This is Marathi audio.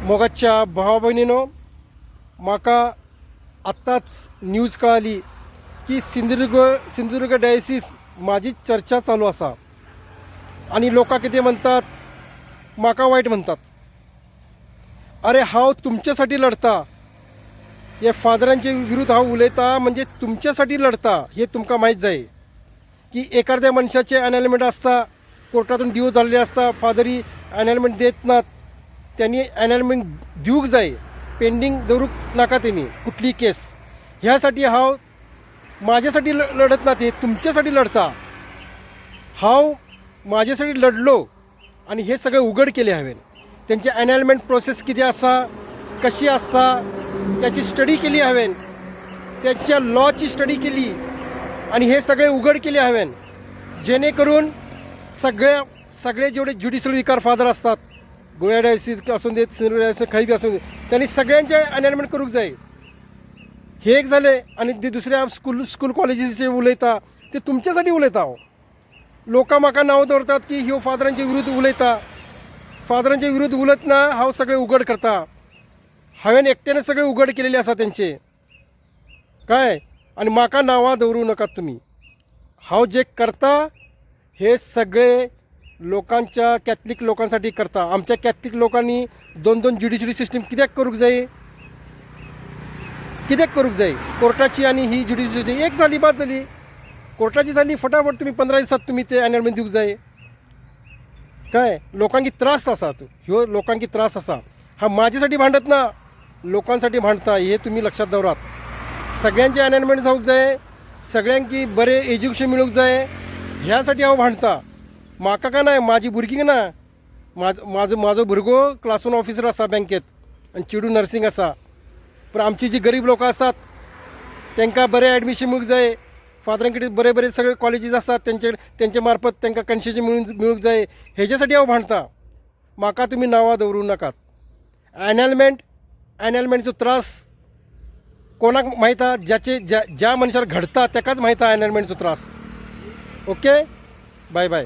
मोगाच्या भावा बहिणीनो, माका आत्ताच न्यूज कळाली की सिंधुदुर्ग डायसिस माझी चर्चा चालू असा आणि लोक किती म्हणतात, माका वाईट म्हणतात. अरे हांव तुमच्यासाठी लढता, हे फादरांचे विरुद्ध हांव उलयता म्हणजे तुमच्यासाठी लढता. हे तुमका माहीत जाय की एखाद्या मनशाचे अनायलमेंट असता, कोर्टातून डिवोर्स झालेले असता, फादरी अनायलमेंट देत नात, त्यांनी अनायलमेंट दिवूक जाय, पेंडिंग दवरूक नाका त्यांनी कुठली केस. ह्यासाठी हांव माझ्यासाठी लढत ना, ते तुमच्यासाठी लढता. हांव माझ्यासाठी लढलो आणि हे सगळे उघड केले हवे. त्यांचे अनायलमेंट प्रोसेस किती असा, कशी असता, त्याची स्टडी केली हवेन, त्यांच्या लॉची स्टडी केली आणि हे सगळे उघड केले हवेन, जेणेकरून सगळे जेवढे ज्युडिशियल विकार फादर असतात, गोवा डायसिस असून देत, सिंधुदुर्ग डायसिस काही बी असून देत, त्यांनी सगळ्यांचे अनायलमेंट करूक जाय. हे एक झाले. आणि ते दुसऱ्या स्कूल कॉलेजेसचे उलयता, ते तुमच्यासाठी उलयता. लोक म्हाका नाव दवरतात की ह्यो फादरांच्या विरुद्ध उलयता. फादरांच्या विरुद्ध उलत ना, हांव सगळे उघड करता. हांवें एकट्याने सगळे उघड केलेले आसा त्यांचे काय. आणि म्हाका नांवां दवरूं नकात तुम्ही. हांव जे करता हे सगळे लोकांच्या, कॅथलिक लोकांसाठी करता. आमच्या कॅथलिक लोकांनी दोन ज्युडिशरी सिस्टीम कित्याक करूंक जाय, कित्याक करूंक जाय. कोर्टाची आणि ही ज्युडिशरी सिस्टीम एक झाली, बाद झाली. कोर्टाची झाली, फटाफट तुम्ही 15 दिवसात तुम्ही ते अनायलमेंट दिवूक जाय काय. लोकांकी त्रास असा, ह्यो लोकांकी त्रास असा. हा माझ्यासाठी भांडत ना, लोकांसाठी भांडता. हे तुम्ही लक्षात दवरात. सगळ्यांचे अनायलमेंट जावूक जाय, सगळ्यांकी बरे एज्युकेशन मिळूक जाय, ह्यासाठी हांव भांडता. म्हाका का नाही, माझी भुरगीं ना, माझो भुरगो क्लास 1 ऑफिसर असा बँकेत आणि चेडू नर्सिंग असा. पण आमची जी गरीब लोक असतात त्यांना बरे ॲडमिशन मिळूक जाय, फादरांकडे बरे सगळे कॉलेजेस असतात, त्यांच्या मार्फत त्यांना कन्सेशन मिळूक जाय, ह्याच्यासाठी हांव भांडता. म्हाका तुम्ही नांवां दवरूं नाकात. अनायलमेंटचो त्रास कोणाक माहीत हा, ज्या मनशार घडता ताकाच माहीत हा अनायलमेंटचो त्रास. Okay, bye bye.